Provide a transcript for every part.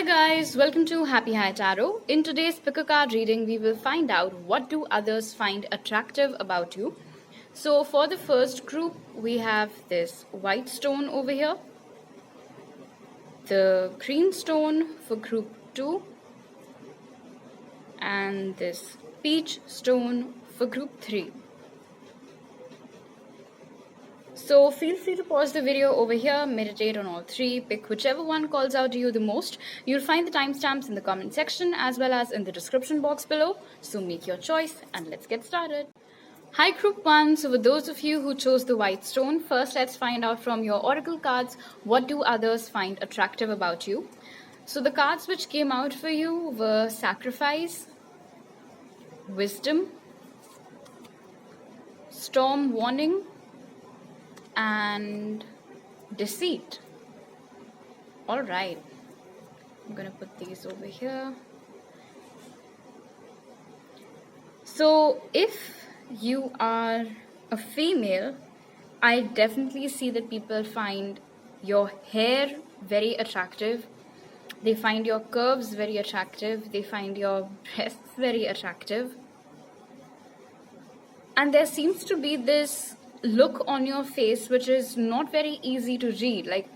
guys, welcome to Happy High Tarot. In today's pickacard reading, we will find out what do others find attractive about you. So for the first group, we have this white stone over here, the green stone for group 2, and this peach stone for group 3. So feel free to pause the video over here, meditate on all three, pick whichever one calls out to you the most. You'll find the timestamps in the comment section as well as in the description box below. So make your choice and let's get started. Hi group 1, so for those of you who chose the white stone, first let's find out from your oracle cards, what do others find attractive about you? So the cards which came out for you were sacrifice, wisdom, storm warning, and deceit. Alright, I'm gonna put these over here. So if you are a female, I definitely see that people find your hair very attractive. They find your curves very attractive. They find your breasts very attractive. And there seems to be this look on your face which is not very easy to read. Like,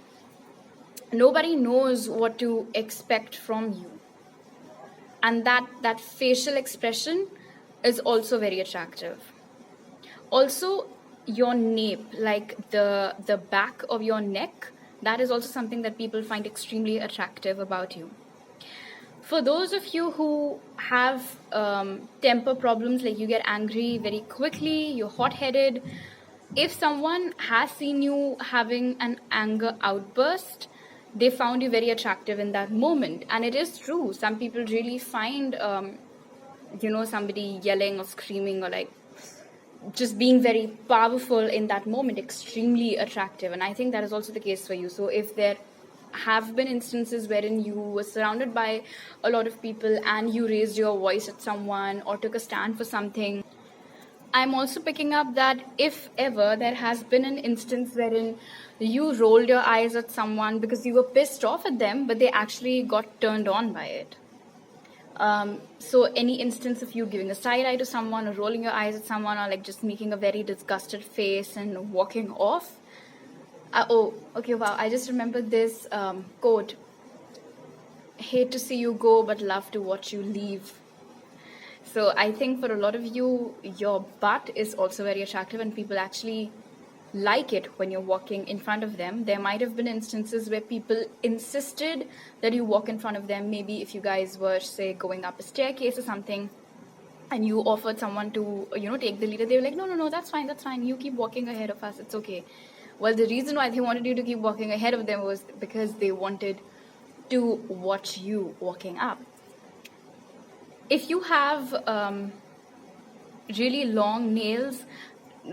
nobody knows what to expect from you. And that facial expression is also very attractive. Also, your nape, like the back of your neck, that is also something that people find extremely attractive about you. For those of you who have temper problems, like you get angry very quickly, you're hot-headed, if someone has seen you having an anger outburst, they found you very attractive in that moment. And it is true. Some people really find, somebody yelling or screaming or like just being very powerful in that moment extremely attractive. And I think that is also the case for you. So if there have been instances wherein you were surrounded by a lot of people and you raised your voice at someone or took a stand for something, I'm also picking up that if ever there has been an instance wherein you rolled your eyes at someone because you were pissed off at them, but they actually got turned on by it. So any instance of you giving a side eye to someone or rolling your eyes at someone or like just making a very disgusted face and walking off. Wow, I just remembered this quote. Hate to see you go, but love to watch you leave. So I think for a lot of you, your butt is also very attractive and people actually like it when you're walking in front of them. There might have been instances where people insisted that you walk in front of them. Maybe if you guys were, say, going up a staircase or something and you offered someone to, take the leader, they were like, no, that's fine. You keep walking ahead of us. It's okay. Well, the reason why they wanted you to keep walking ahead of them was because they wanted to watch you walking up. If you have really long nails,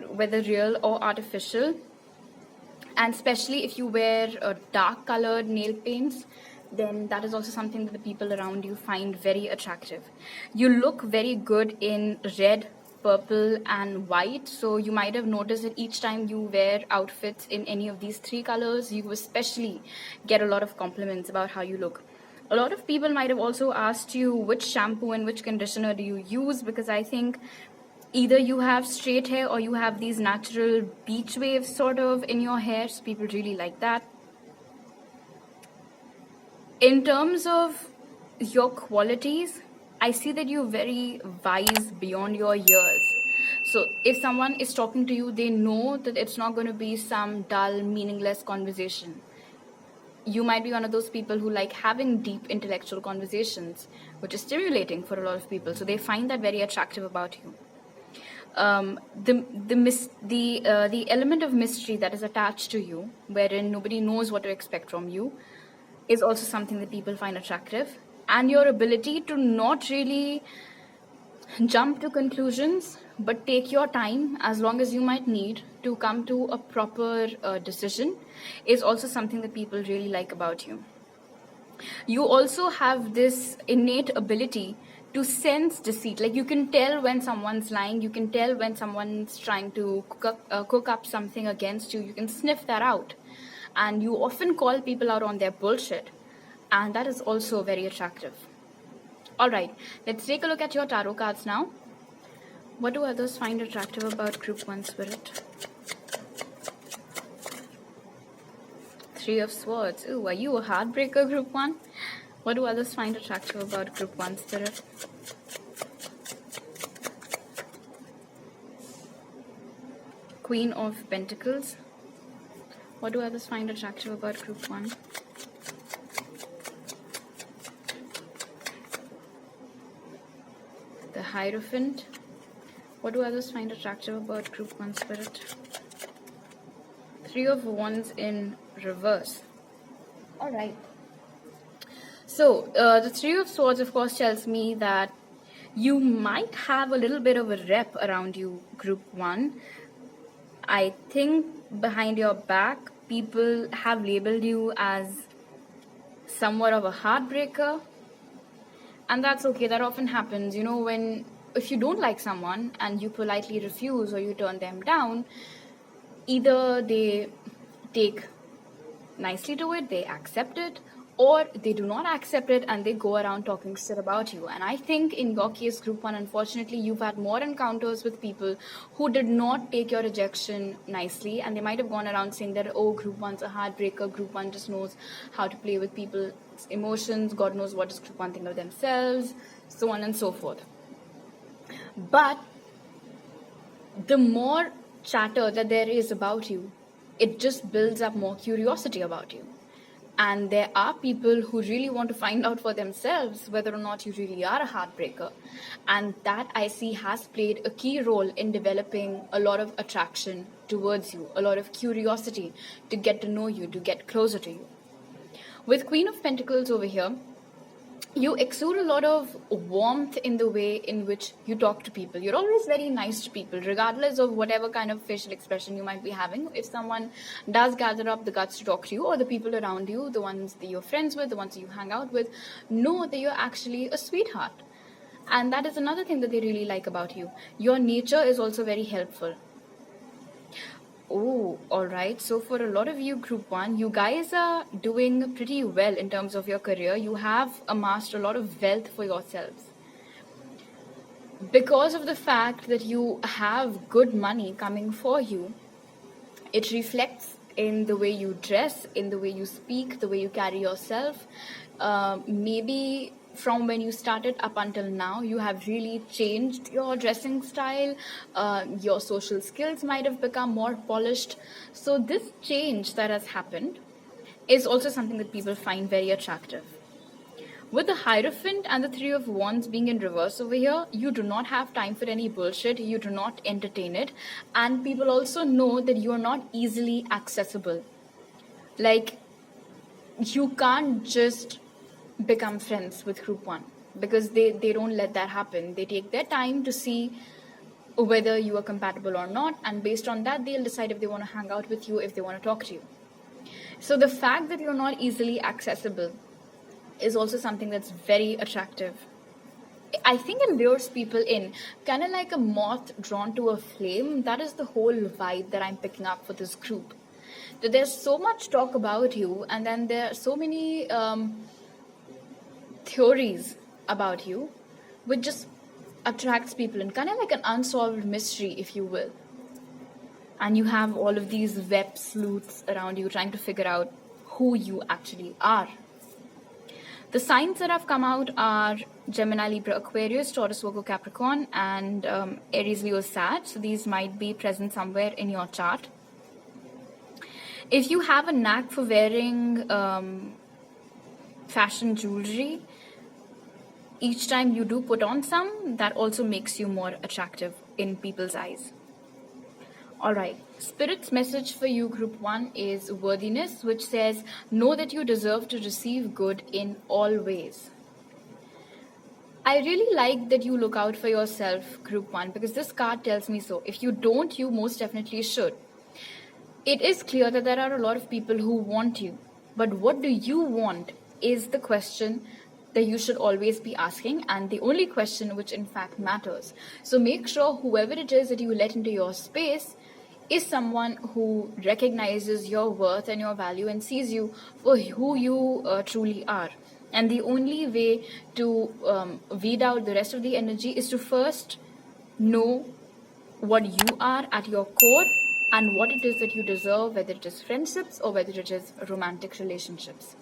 whether real or artificial, and especially if you wear dark colored nail paints, then that is also something that the people around you find very attractive. You look very good in red, purple and white, so you might have noticed that each time you wear outfits in any of these three colors, you especially get a lot of compliments about how you look. A lot of people might have also asked you which shampoo and which conditioner do you use, because I think either you have straight hair or you have these natural beach waves sort of in your hair, so people really like that. In terms of your qualities, I see that you're very wise beyond your years. So if someone is talking to you, they know that it's not going to be some dull, meaningless conversation. You might be one of those people who like having deep intellectual conversations, which is stimulating for a lot of people. So they find that very attractive about you. The element of mystery that is attached to you, wherein nobody knows what to expect from you, is also something that people find attractive. And your ability to not really jump to conclusions, but take your time as long as you might need to come to a proper decision, is also something that people really like about you. You also have this innate ability to sense deceit. Like, you can tell when someone's lying, you can tell when someone's trying to cook up something against you. You can sniff that out, and you often call people out on their bullshit. and that is also very attractive. All right, let's take a look at your tarot cards now. What do others find attractive about Group 1 Spirit? Three of Swords. Ooh, are you a heartbreaker, Group 1? What do others find attractive about Group 1 Spirit? Queen of Pentacles. What do others find attractive about Group 1? The Hierophant. What do others find attractive about Group 1 Spirit? Three of Wands in reverse. Alright. So, the Three of Swords, of course, tells me that you might have a little bit of a rep around you, Group 1. I think behind your back, people have labeled you as somewhat of a heartbreaker. And that's okay, that often happens. You know, if you don't like someone and you politely refuse or you turn them down, either they take nicely to it, they accept it, or they do not accept it and they go around talking shit about you. And I think in your case, Group 1, unfortunately, you've had more encounters with people who did not take your rejection nicely, and they might have gone around saying that, oh, Group 1's a heartbreaker, Group 1 just knows how to play with people's emotions, God knows what does Group 1 think of themselves, so on and so forth. But the more chatter that there is about you, it just builds up more curiosity about you. And there are people who really want to find out for themselves whether or not you really are a heartbreaker. And that, I see, has played a key role in developing a lot of attraction towards you, a lot of curiosity to get to know you, to get closer to you. With Queen of Pentacles over here, you exude a lot of warmth in the way in which you talk to people. You're always very nice to people, regardless of whatever kind of facial expression you might be having. If someone does gather up the guts to talk to you, or the people around you, the ones that you're friends with, the ones that you hang out with, know that you're actually a sweetheart. And that is another thing that they really like about you. Your nature is also very helpful. Oh, alright. So for a lot of you, Group 1, you guys are doing pretty well in terms of your career. You have amassed a lot of wealth for yourselves. Because of the fact that you have good money coming for you, it reflects in the way you dress, in the way you speak, the way you carry yourself. Maybe from when you started up until now, you have really changed your dressing style. Your social skills might have become more polished. So this change that has happened is also something that people find very attractive. With the Hierophant and the Three of Wands being in reverse over here, you do not have time for any bullshit. You do not entertain it. And people also know that you are not easily accessible. Like, you can't just become friends with Group 1 because they don't let that happen. They take their time to see whether you are compatible or not, and based on that they'll decide if they want to hang out with you, if they want to talk to you. So the fact that you're not easily accessible is also something that's very attractive. I think it lures people in, kind of like a moth drawn to a flame. That is the whole vibe that I'm picking up for this group. That there's so much talk about you, and then there are so many theories about you, which just attracts people in, kind of like an unsolved mystery, if you will. And you have all of these web sleuths around you trying to figure out who you actually are. The signs that have come out are Gemini, Libra, Aquarius, Taurus, Virgo, Capricorn, and Aries, Leo, Sag. So these might be present somewhere in your chart. If you have a knack for wearing fashion jewelry, each time you do put on some, that also makes you more attractive in people's eyes. Alright, Spirit's message for you, Group 1, is worthiness, which says, know that you deserve to receive good in all ways. I really like that you look out for yourself, Group 1, because this card tells me so. If you don't, you most definitely should. It is clear that there are a lot of people who want you, but what do you want is the question that you should always be asking, and the only question which in fact matters. So make sure whoever it is that you let into your space is someone who recognizes your worth and your value and sees you for who you truly are. And the only way to weed out the rest of the energy is to first know what you are at your core and what it is that you deserve, whether it is friendships or whether it is romantic relationships.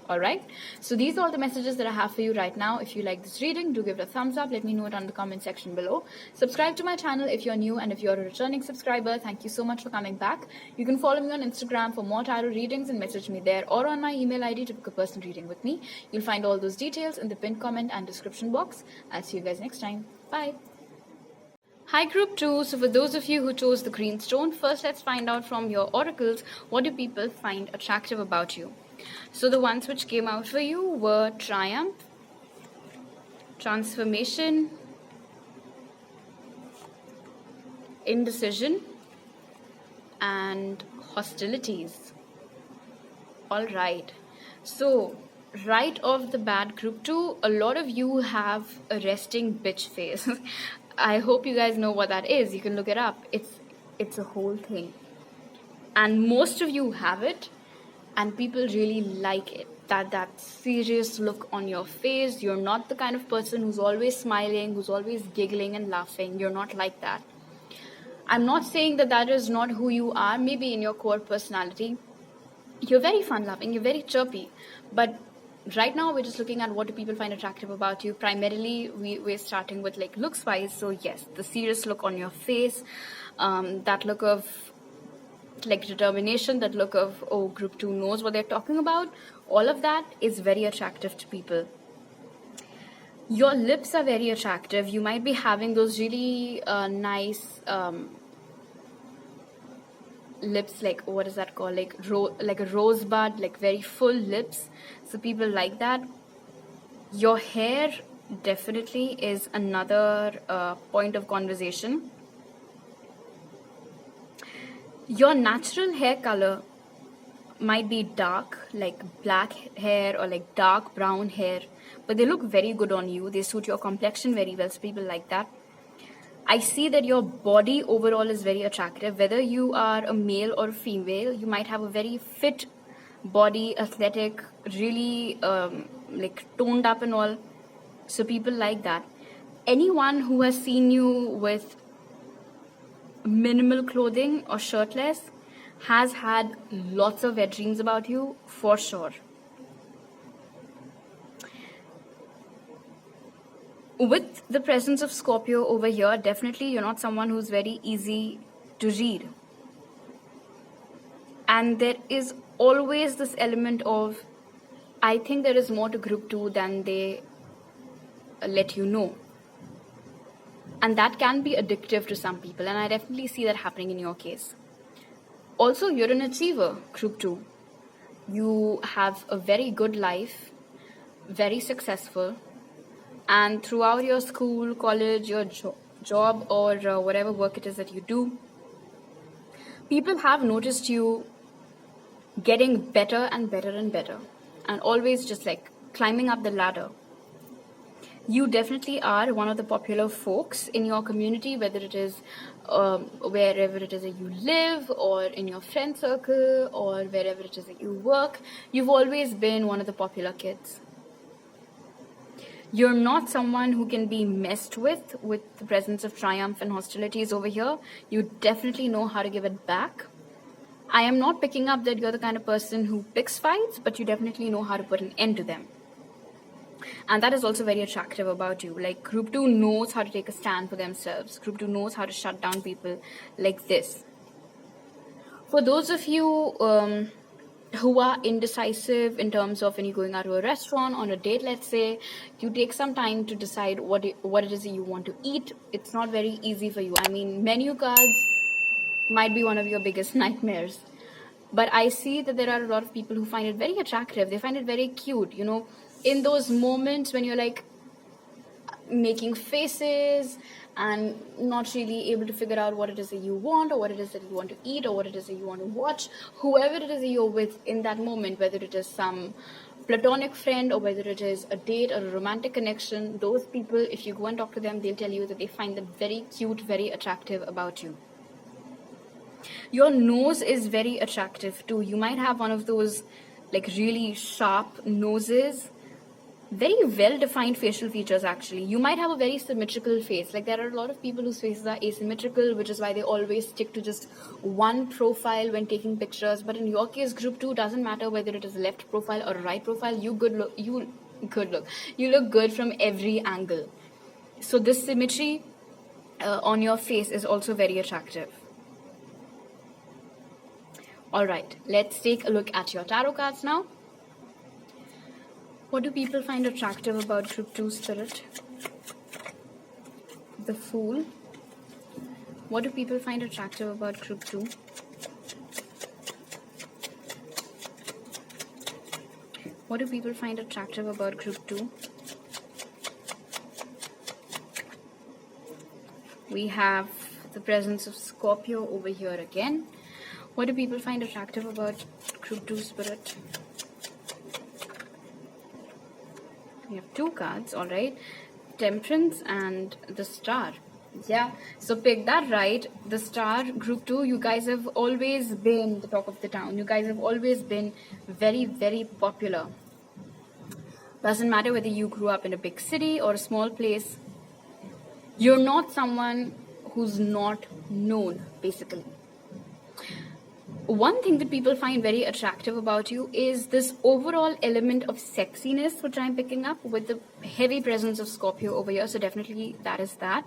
All right, so these are all the messages that I have for you right now. If you like this reading, do give it a thumbs up. Let me know it on the comment section below. Subscribe to my channel if you're new, and if you're a returning subscriber, thank you so much for coming back. You can follow me on Instagram for more tarot readings and message me there, or on my email ID to book a personal reading with me. You'll find all those details in the pinned comment and description box. I'll see you guys next time. Bye. Hi group 2, so for those of you who chose the green stone, first let's find out from your oracles, what do people find attractive about you? So the ones which came out for you were triumph, transformation, indecision, and hostilities. All right, so right off the bat, group 2, a lot of you have a resting bitch face. I hope you guys know what that is. You can look it up. It's a whole thing, and most of you have it, and people really like it. That serious look on your face. You're not the kind of person who's always smiling, who's always giggling and laughing. You're not like that. I'm not saying that that is not who you are. Maybe in your core personality, you're very fun-loving, you're very chirpy, but right now we're just looking at what do people find attractive about you. Primarily we're starting with like looks wise. So yes, the serious look on your face, that look of like determination, that look of, oh, group 2 knows what they're talking about, all of that is very attractive to people. Your lips are very attractive. You might be having those really nice lips, like what is that called, like a rosebud, like very full lips, so people like that. Your hair definitely is another point of conversation. Your natural hair color might be dark, like black hair or like dark brown hair, but they look very good on you. They suit your complexion very well, so people like that. I see that your body overall is very attractive. Whether you are a male or a female, you might have a very fit body, athletic, really like toned up and all. So people like that. Anyone who has seen you with minimal clothing or shirtless has had lots of wet dreams about you, for sure. With the presence of Scorpio over here, definitely you're not someone who's very easy to read. And there is always this element of, I think there is more to group 2 than they let you know. And that can be addictive to some people, and I definitely see that happening in your case. Also, you're an achiever, group 2. You have a very good life, very successful, and throughout your school, college, your job, or whatever work it is that you do, people have noticed you getting better and better and better, and always just like climbing up the ladder. You definitely are one of the popular folks in your community, whether it is wherever it is that you live, or in your friend circle, or wherever it is that you work. You've always been one of the popular kids. You're not someone who can be messed with the presence of triumph and hostilities over here. You definitely know how to give it back. I am not picking up that you're the kind of person who picks fights, but you definitely know how to put an end to them. And that is also very attractive about you. Like, group 2 knows how to take a stand for themselves. Group 2 knows how to shut down people like this. For those of you who are indecisive in terms of when you're going out to a restaurant, on a date, let's say, you take some time to decide what it is that you want to eat. It's not very easy for you. I mean, menu cards might be one of your biggest nightmares. But I see that there are a lot of people who find it very attractive. They find it very cute, you know, in those moments when you're like making faces and not really able to figure out what it is that you want, or what it is that you want to eat, or what it is that you want to watch. Whoever it is that you're with in that moment, whether it is some platonic friend or whether it is a date or a romantic connection, those people, if you go and talk to them, they'll tell you that they find them very cute, very attractive about you. Your nose is very attractive too. You might have one of those like really sharp noses, very well defined facial features actually. You might have a very symmetrical face. Like there are a lot of people whose faces are asymmetrical, which is why they always stick to just one profile when taking pictures. But in your case, group 2, doesn't matter whether it is a left profile or a right profile, you look good from every angle. So this symmetry on your face is also very attractive. All right, let's take a look at your tarot cards now. What do people find attractive about group 2 spirit? The Fool. What do people find attractive about group 2? What do people find attractive about group 2? We have the presence of Scorpio over here again. What do people find attractive about group 2 spirit? We have 2 cards, all right. Temperance and the Star. Yeah, so pick that right. The Star, group 2, you guys have always been the talk of the town. You guys have always been very, very popular. Doesn't matter whether you grew up in a big city or a small place. You're not someone who's not known, basically. One thing that people find very attractive about you is this overall element of sexiness, which I'm picking up with the heavy presence of Scorpio over here. So definitely that is that.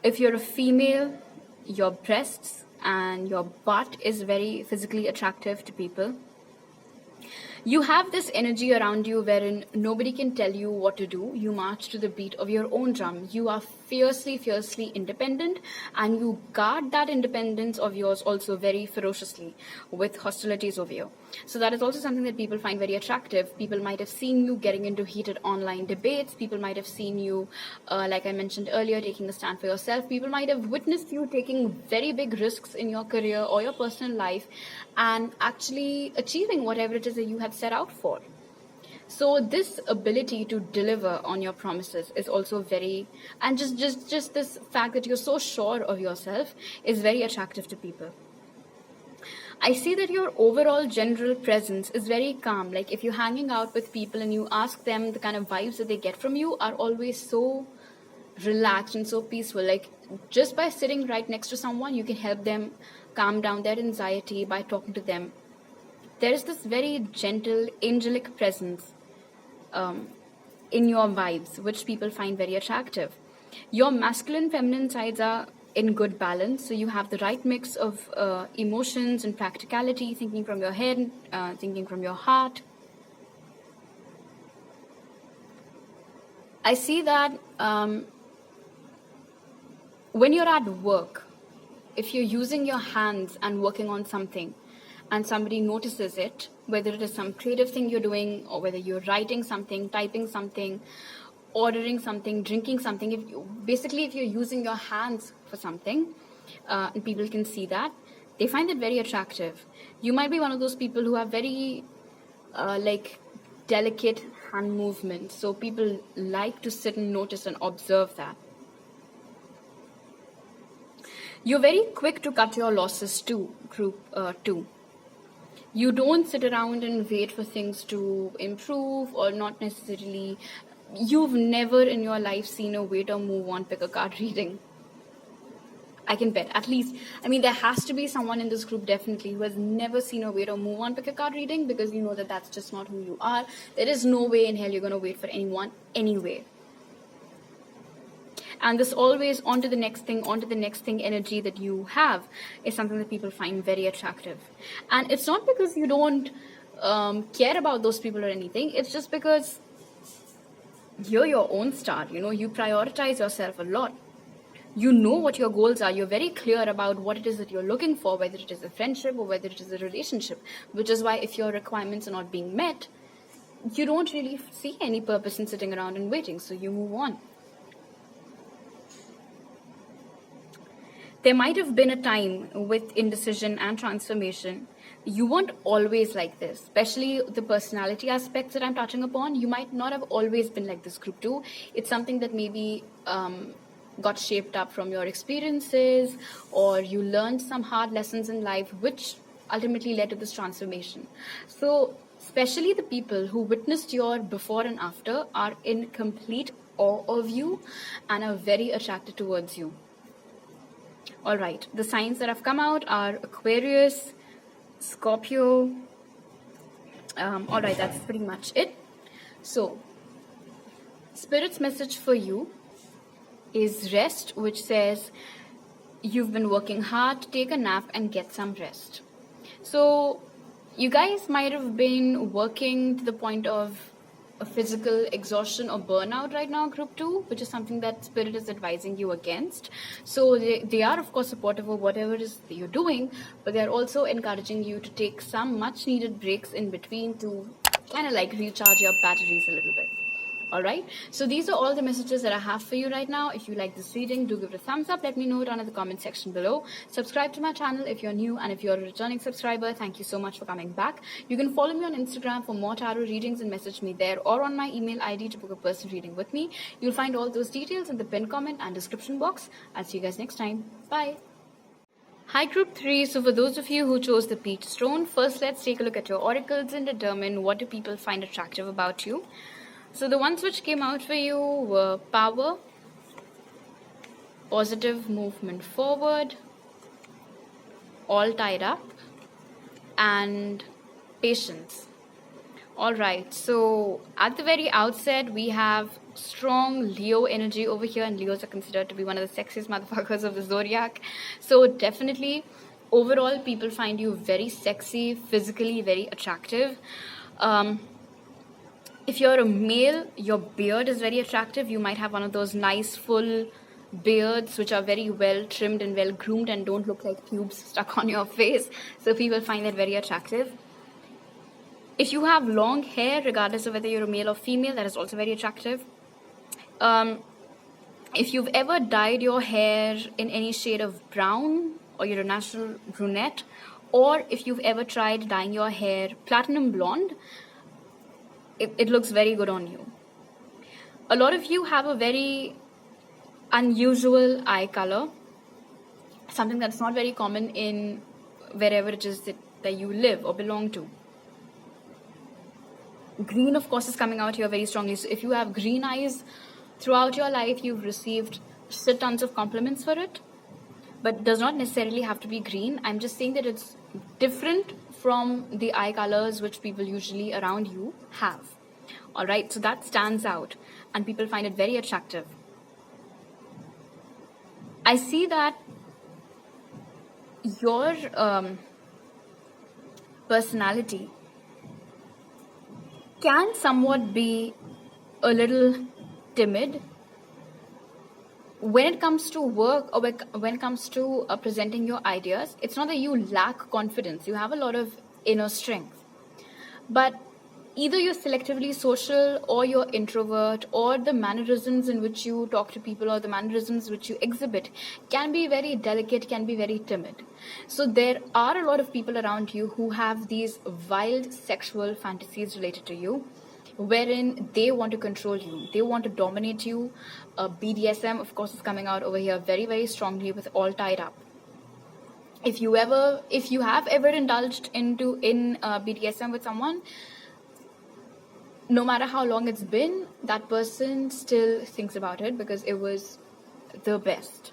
If you're a female, your breasts and your butt is very physically attractive to people. You have this energy around you wherein nobody can tell you what to do. You march to the beat of your own drum. You are fiercely, fiercely independent, and you guard that independence of yours also very ferociously with hostilities over you. So that is also something that people find very attractive. People might have seen you getting into heated online debates. People might have seen you, like I mentioned earlier, taking a stand for yourself. People might have witnessed you taking very big risks in your career or your personal life and actually achieving whatever it is that you have set out for. So this ability to deliver on your promises is also very, and just this fact that you're so sure of yourself is very attractive to people. I see that your overall general presence is very calm. Like if you're hanging out with people and you ask them, the kind of vibes that they get from you are always so relaxed and so peaceful. Like just by sitting right next to someone, you can help them calm down their anxiety by talking to them. There is this very gentle, angelic presence in your vibes, which people find very attractive. Your masculine, feminine sides are in good balance. So you have the right mix of emotions and practicality, thinking from your head, thinking from your heart. I see that when you're at work, if you're using your hands and working on something, and somebody notices it, whether it is some creative thing you're doing or whether you're writing something, typing something, ordering something, drinking something, if you're using your hands for something, and people can see that, they find it very attractive. You might be one of those people who have very delicate hand movements, so people like to sit and notice and observe that. You're very quick to cut your losses too, group 2. You don't sit around and wait for things to improve, or not necessarily. You've never in your life seen a wait or move on pick-a-card reading. I can bet. At least, there has to be someone in this group definitely who has never seen a wait or move on pick-a-card reading, because you know that that's just not who you are. There is no way in hell you're going to wait for anyone anyway. And this always on to the next thing energy that you have is something that people find very attractive. And it's not because you don't care about those people or anything. It's just because you're your own star. You prioritize yourself a lot. You know what your goals are. You're very clear about what it is that you're looking for, whether it is a friendship or whether it is a relationship, which is why if your requirements are not being met, you don't really see any purpose in sitting around and waiting. So you move on. There might have been a time with indecision and transformation. You weren't always like this, especially the personality aspects that I'm touching upon. You might not have always been like this, group 2. It's something that maybe got shaped up from your experiences, or you learned some hard lessons in life, which ultimately led to this transformation. So, especially the people who witnessed your before and after are in complete awe of you and are very attracted towards you. All right, the signs that have come out are Aquarius, Scorpio. All right, that's pretty much it. So, Spirit's message for you is rest, which says you've been working hard, take a nap and get some rest. So, you guys might have been working to the point of a physical exhaustion or burnout right now, group 2, which is something that Spirit is advising you against. So they are of course supportive of whatever it is that you're doing, but they're also encouraging you to take some much needed breaks in between to kind of like recharge your batteries a little bit. Alright, so these are all the messages that I have for you right now. If you like this reading, do give it a thumbs up. Let me know down in the comment section below. Subscribe to my channel if you're new, and if you're a returning subscriber, thank you so much for coming back. You can follow me on Instagram for more tarot readings and message me there, or on my email ID to book a personal reading with me. You'll find all those details in the pinned comment and description box. I'll see you guys next time. Bye. Hi group 3, so for those of you who chose the peach stone, first let's take a look at your oracles and determine what do people find attractive about you. So the ones which came out for you were power, positive movement forward, all tied up, and patience. Alright, so at the very outset we have strong Leo energy over here, and Leos are considered to be one of the sexiest motherfuckers of the zodiac. So definitely, overall people find you very sexy, physically very attractive. If you're a male, your beard is very attractive. You might have one of those nice full beards which are very well trimmed and well groomed and don't look like pubes stuck on your face. So people find that very attractive. If you have long hair, regardless of whether you're a male or female, that is also very attractive. If you've ever dyed your hair in any shade of brown, or you're a natural brunette, or if you've ever tried dyeing your hair platinum blonde, it looks very good on you. A lot of you have a very unusual eye color, something that's not very common in wherever it is that you live or belong to. Green, of course, is coming out here very strongly. So if you have green eyes throughout your life, you've received tons of compliments for it, but it does not necessarily have to be green. I'm just saying that it's different from the eye colors which people usually around you have. Alright, so that stands out and people find it very attractive. I see that your personality can somewhat be a little timid when it comes to work, or when it comes to presenting your ideas. It's not that you lack confidence. You have a lot of inner strength. But either you're selectively social, or you're introvert, or the mannerisms in which you talk to people, or the mannerisms which you exhibit can be very delicate, can be very timid. So there are a lot of people around you who have these wild sexual fantasies related to you, wherein they want to control you, they want to dominate you. BDSM, of course, is coming out over here very, very strongly with all tied up. If you have ever indulged in BDSM with someone, no matter how long it's been, that person still thinks about it because it was the best.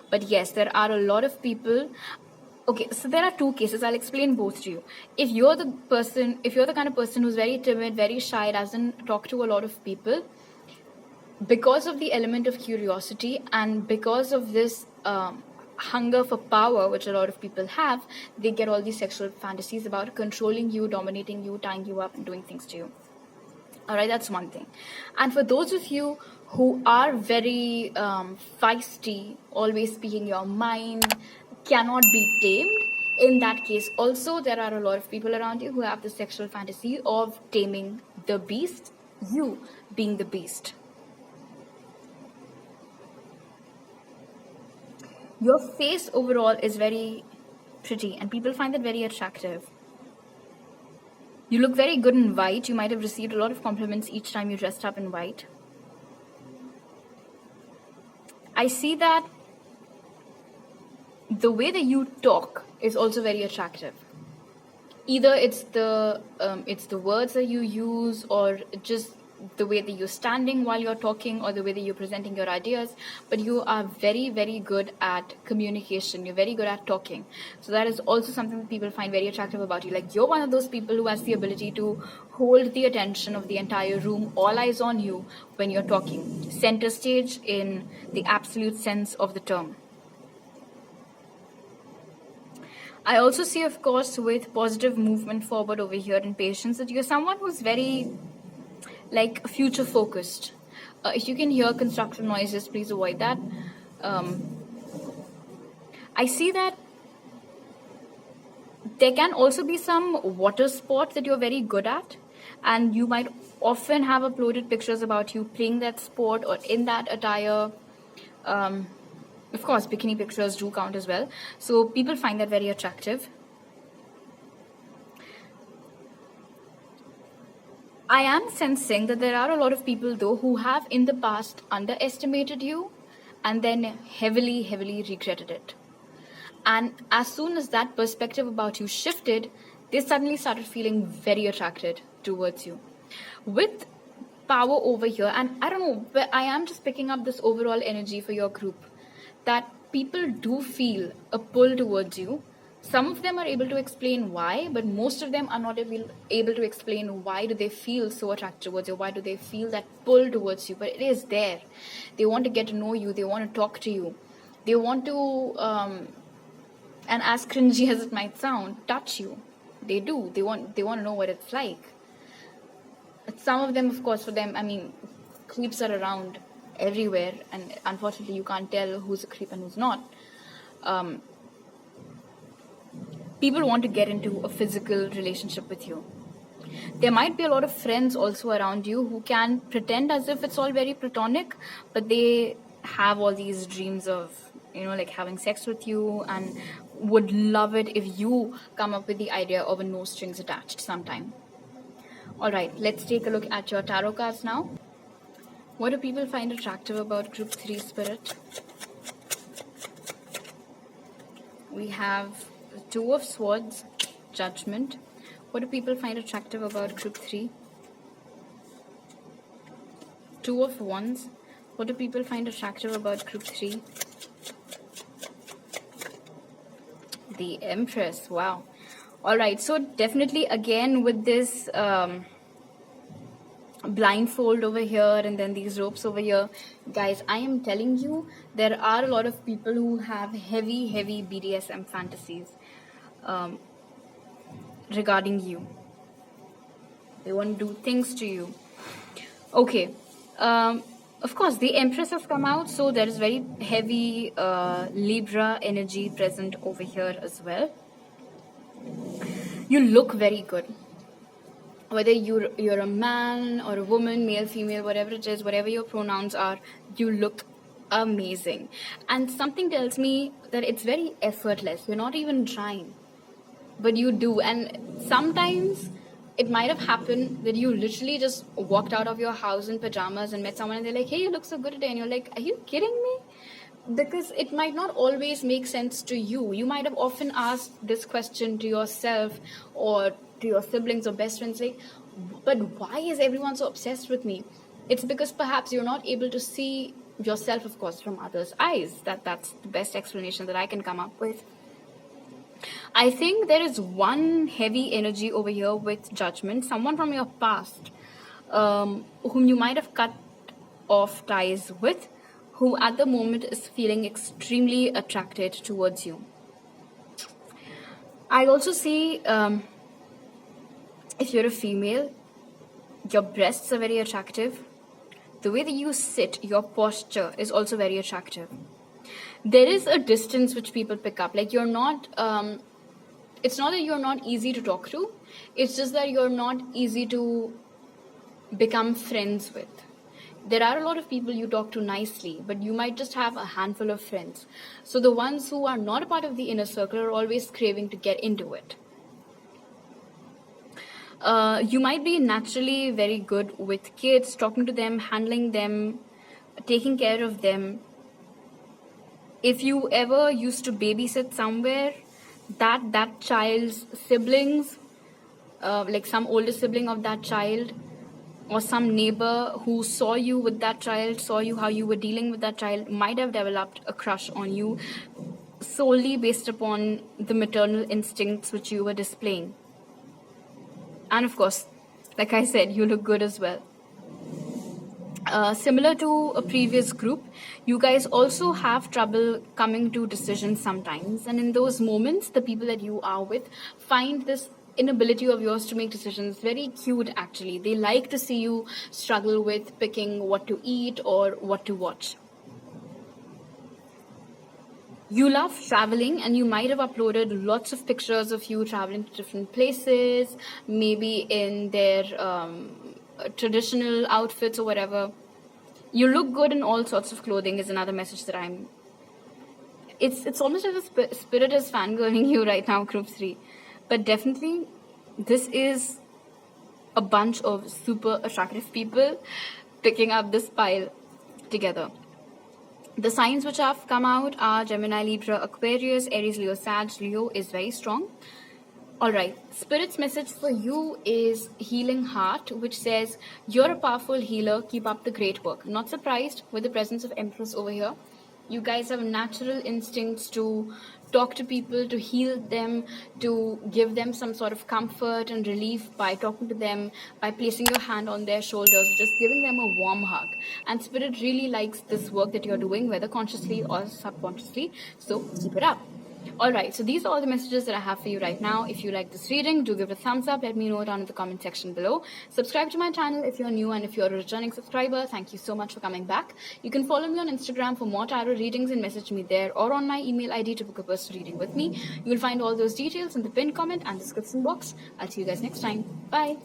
But yes, there are a lot of people. Okay, so there are two cases. I'll explain both to you. If you're the kind of person who's very timid, very shy, doesn't talk to a lot of people, because of the element of curiosity and because of this hunger for power, which a lot of people have, they get all these sexual fantasies about controlling you, dominating you, tying you up and doing things to you. Alright, that's one thing. And for those of you who are very feisty, always speaking your mind, cannot be tamed, in that case also there are a lot of people around you who have the sexual fantasy of taming the beast, you being the beast. Your face overall is very pretty and people find that very attractive. You look very good in white. You might have received a lot of compliments each time you dressed up in white. I see that the way that you talk is also very attractive. Either it's the words that you use, or just the way that you're standing while you're talking, or the way that you're presenting your ideas. But you are very, very good at communication. You're very good at talking. So that is also something that people find very attractive about you. Like, you're one of those people who has the ability to hold the attention of the entire room, all eyes on you when you're talking. Center stage in the absolute sense of the term. I also see, of course, with positive movement forward over here in patience, that you're someone who's very, like, future focused. If you can hear construction noises, please avoid that. I see that there can also be some water sport that you're very good at, and you might often have uploaded pictures about you playing that sport or in that attire. Of course, bikini pictures do count as well. So people find that very attractive. I am sensing that there are a lot of people, though, who have in the past underestimated you and then heavily, heavily regretted it. And as soon as that perspective about you shifted, they suddenly started feeling very attracted towards you. With power over here, and I don't know, but I am just picking up this overall energy for your group, that people do feel a pull towards you. Some of them are able to explain why, but most of them are not able to explain why do they feel so attracted towards you, why do they feel that pull towards you, but it is there. They want to get to know you, they want to talk to you, they want to, and as cringy as it might sound, touch you. They do. They want to know what it's like. Some of them, of course, for them, I mean, creeps are around everywhere, and unfortunately you can't tell who's a creep and who's not. People want to get into a physical relationship with you. There might be a lot of friends also around you who can pretend as if it's all very platonic, but they have all these dreams of, like having sex with you, and would love it if you come up with the idea of a no strings attached sometime. Alright, let's take a look at your tarot cards now. What do people find attractive about Group 3 Spirit? We have the Two of Swords, Judgment. What do people find attractive about Group 3? Two of Wands. What do people find attractive about Group 3? The Empress. Wow. Alright, so definitely again with this blindfold over here and then these ropes over here, guys, I am telling you, there are a lot of people who have heavy BDSM fantasies regarding you. They want to do things to you. Okay, of course the Empress has come out, so there is very heavy Libra energy present over here as well. You look very good. Whether you're a man or a woman, male, female, whatever it is, whatever your pronouns are, you look amazing. And something tells me that it's very effortless. You're not even trying, but you do. And sometimes it might have happened that you literally just walked out of your house in pajamas and met someone and they're like, hey, you look so good today. And you're like, are you kidding me? Because it might not always make sense to you. You might have often asked this question to yourself or to your siblings or best friends, like, but why is everyone so obsessed with me? It's because perhaps you're not able to see yourself, of course, from others' eyes. That's the best explanation that I can come up with. I think there is one heavy energy over here with Judgment, someone from your past whom you might have cut off ties with, who at the moment is feeling extremely attracted towards you. I also see, if you're a female, your breasts are very attractive. The way that you sit, your posture is also very attractive. There is a distance which people pick up. Like, you're not, it's not that you're not easy to talk to. It's just that you're not easy to become friends with. There are a lot of people you talk to nicely, but you might just have a handful of friends. So the ones who are not a part of the inner circle are always craving to get into it. You might be naturally very good with kids, talking to them, handling them, taking care of them. If you ever used to babysit somewhere, that child's siblings, like some older sibling of that child, or some neighbor who saw you with that child, saw you how you were dealing with that child, might have developed a crush on you solely based upon the maternal instincts which you were displaying. And of course, like I said, you look good as well. Similar to a previous group, you guys also have trouble coming to decisions sometimes. And in those moments, the people that you are with find this inability of yours to make decisions very cute, actually. They like to see you struggle with picking what to eat or what to watch. You love traveling, and you might have uploaded lots of pictures of you traveling to different places, maybe in their traditional outfits or whatever. You look good in all sorts of clothing is another message that it's almost as if spirit is fangirling you right now, group 3. But definitely, this is a bunch of super attractive people picking up this pile together. The signs which have come out are Gemini, Libra, Aquarius, Aries, Leo, Sag. Leo is very strong. Alright, Spirit's message for you is Healing Heart, which says, you're a powerful healer, keep up the great work. Not surprised with the presence of Empress over here. You guys have natural instincts to talk to people, to heal them, to give them some sort of comfort and relief by talking to them, by placing your hand on their shoulders, just giving them a warm hug. And Spirit really likes this work that you're doing, whether consciously or subconsciously, so keep it up. Alright, so these are all the messages that I have for you right now. If you like this reading, do give it a thumbs up. Let me know down in the comment section below. Subscribe to my channel if you're new, and if you're a returning subscriber, thank you so much for coming back. You can follow me on Instagram for more tarot readings and message me there, or on my email ID to book a personal reading with me. You will find all those details in the pinned comment and description box. I'll see you guys next time. Bye.